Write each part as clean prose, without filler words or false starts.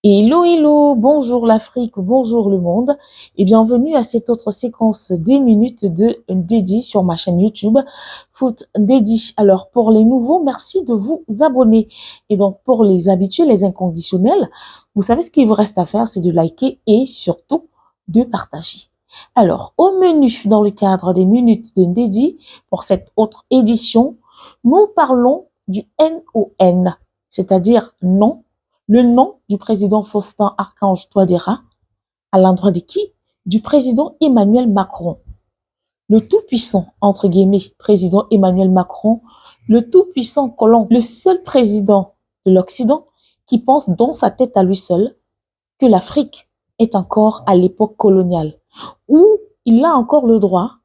Hello, hello, bonjour l'Afrique, bonjour le monde et bienvenue à cette autre séquence des minutes de Dédi sur ma chaîne YouTube Foot Dédi. Alors pour les nouveaux, merci de vous abonner et donc pour les habitués, les inconditionnels, vous savez ce qu'il vous reste à faire, c'est de liker et surtout de partager. Alors au menu dans le cadre des minutes de Dédi pour cette autre édition, nous parlons du NON, c'est-à-dire non, le nom du président Faustin Archange Touadéra à l'endroit de qui? Du président Emmanuel Macron. Le tout-puissant, entre guillemets, président Emmanuel Macron, le tout-puissant colon, le seul président de l'Occident qui pense dans sa tête à lui seul que l'Afrique est encore à l'époque coloniale, où il a encore le droit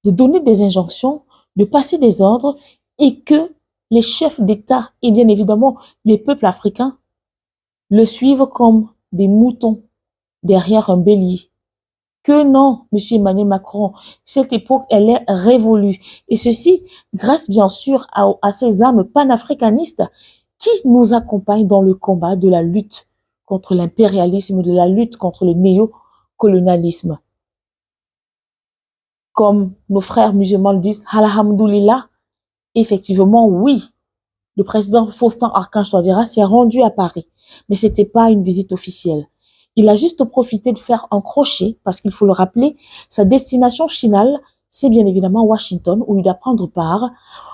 de donner des injonctions, de passer des ordres et que les chefs d'État et bien évidemment les peuples africains le suivent comme des moutons derrière un bélier. Que non, Monsieur Emmanuel Macron, cette époque, elle est révolue. Et ceci grâce bien sûr à ces âmes panafricanistes qui nous accompagnent dans le combat de la lutte contre l'impérialisme, de la lutte contre le néocolonialisme. Comme nos frères musulmans le disent, alhamdoulilah, effectivement, oui, le président Faustin Archange Touadéra s'est rendu à Paris, mais c'était pas une visite officielle. Il a juste profité de faire un crochet, parce qu'il faut le rappeler, sa destination finale, c'est bien évidemment Washington, où il doit prendre part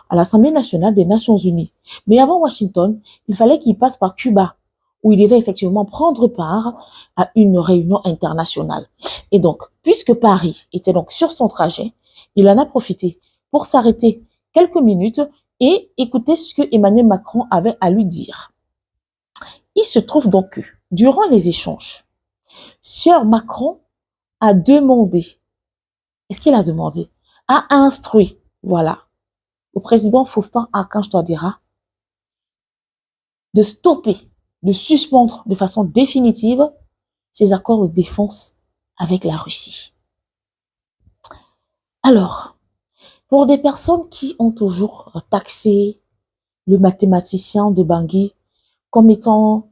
à l'Assemblée nationale des Nations unies. Mais avant Washington, il fallait qu'il passe par Cuba, où il devait effectivement prendre part à une réunion internationale. Et donc, puisque Paris était donc sur son trajet, il en a profité pour s'arrêter quelques minutes et écouter ce que Emmanuel Macron avait à lui dire. Il se trouve donc que, durant les échanges, Sieur Macron a demandé, est-ce qu'il a demandé, a instruit, voilà, au président Faustin Archange Touadéra de stopper, de suspendre de façon définitive ses accords de défense avec la Russie. Alors, pour des personnes qui ont toujours taxé le mathématicien de Bangui comme étant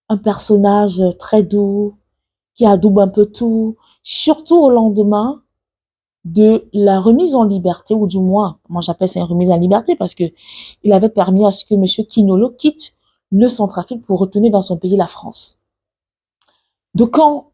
un personnage très doux, qui adoube un peu tout, surtout au lendemain de la remise en liberté, ou du moins, moi j'appelle ça une remise en liberté parce que il avait permis à ce que M. Quinolo quitte le Centrafrique pour retourner dans son pays, la France. Donc quand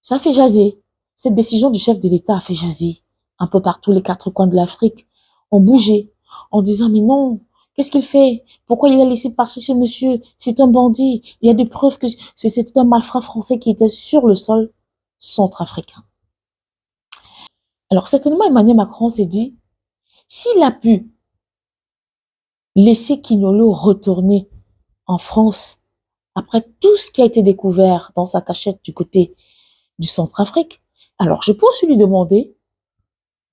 ça fait jaser, cette décision du chef de l'État a fait jaser un peu partout les quatre coins de l'Afrique, ont bougé en disant mais non, qu'est-ce qu'il fait? Pourquoi il a laissé partir ce monsieur? C'est un bandit. Il y a des preuves que c'était un malfrat français qui était sur le sol centrafricain. Alors certainement Emmanuel Macron s'est dit, s'il a pu laisser Quignolo retourner en France après tout ce qui a été découvert dans sa cachette du côté du Centrafrique, alors je peux aussi lui demander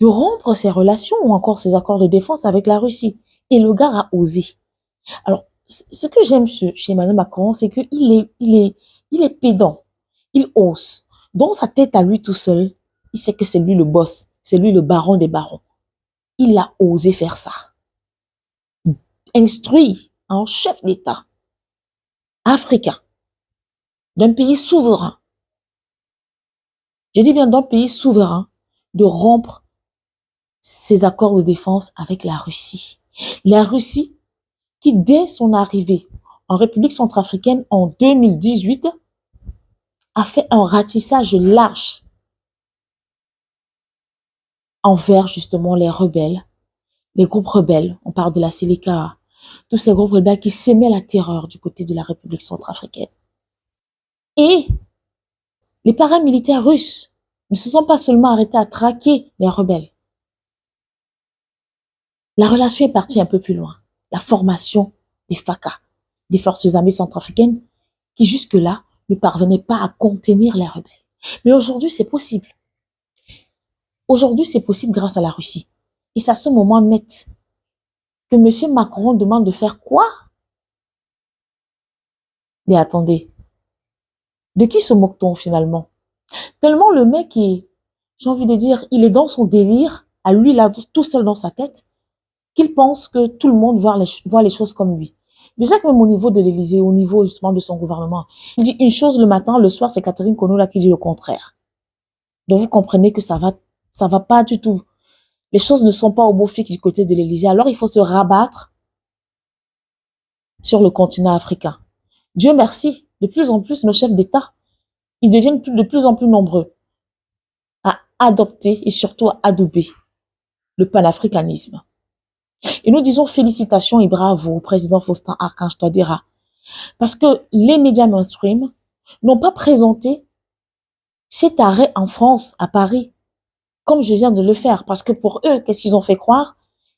de rompre ses relations ou encore ses accords de défense avec la Russie. Et le gars a osé. Alors, ce que j'aime chez Emmanuel Macron, c'est il est pédant. Il ose. Dans sa tête à lui tout seul, il sait que c'est lui le boss. C'est lui le baron des barons. Il a osé faire ça. Instruit un chef d'État africain d'un pays souverain, je dis bien d'un pays souverain, de rompre ses accords de défense avec la Russie. La Russie qui, dès son arrivée en République centrafricaine en 2018, a fait un ratissage large envers justement les rebelles, les groupes rebelles. On parle de la Séléka, tous ces groupes rebelles qui semaient la terreur du côté de la République centrafricaine. Et les paramilitaires russes ne se sont pas seulement arrêtés à traquer les rebelles. La relation est partie un peu plus loin. La formation des FACA, des forces armées centrafricaines, qui jusque-là ne parvenaient pas à contenir les rebelles. Mais aujourd'hui, c'est possible. Aujourd'hui, c'est possible grâce à la Russie. Et c'est à ce moment net que M. Macron demande de faire quoi? Mais attendez, de qui se moque-t-on finalement? Tellement le mec est, j'ai envie de dire, il est dans son délire, à lui là, tout seul dans sa tête, qu'il pense que tout le monde voit les choses comme lui. Déjà que même au niveau de l'Élysée, au niveau justement de son gouvernement, il dit une chose le matin, le soir, c'est Catherine Colonna qui dit le contraire. Donc vous comprenez que ça va pas du tout. Les choses ne sont pas au beau fixe du côté de l'Élysée. Alors il faut se rabattre sur le continent africain. Dieu merci, de plus en plus nos chefs d'État, ils deviennent de plus en plus nombreux à adopter et surtout à adouber le panafricanisme. Et nous disons félicitations et bravo au président Faustin Archange Touadéra, parce que les médias mainstream n'ont pas présenté cet arrêt en France, à Paris, comme je viens de le faire, parce que pour eux, qu'est-ce qu'ils ont fait croire?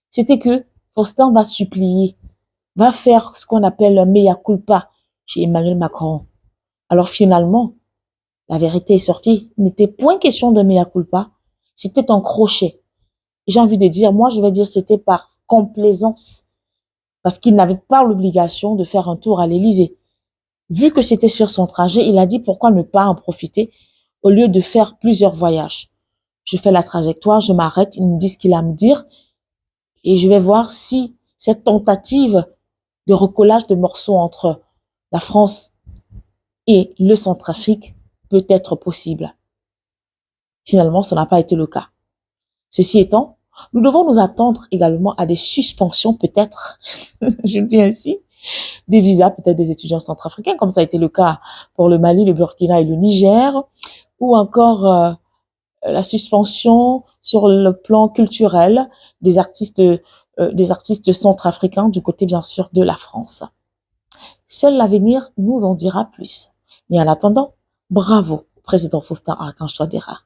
C'était que Faustin va supplier, va faire ce qu'on appelle un mea culpa chez Emmanuel Macron. Alors finalement, la vérité est sortie, il n'était point question de mea culpa, c'était un crochet. J'ai envie de dire, moi je vais dire c'était par complaisance, parce qu'il n'avait pas l'obligation de faire un tour à l'Élysée. Vu que c'était sur son trajet, il a dit pourquoi ne pas en profiter au lieu de faire plusieurs voyages. Je fais la trajectoire, je m'arrête, il me dit ce qu'il a à me dire et je vais voir si cette tentative de recollage de morceaux entre la France et le Centrafrique peut être possible. Finalement, ça n'a pas été le cas. Ceci étant, nous devons nous attendre également à des suspensions peut-être, je le dis ainsi, des visas peut-être des étudiants centrafricains, comme ça a été le cas pour le Mali, le Burkina et le Niger, ou encore la suspension sur le plan culturel des artistes centrafricains du côté bien sûr de la France. Seul l'avenir nous en dira plus. Mais en attendant, bravo, président Faustin Archange Touadéra.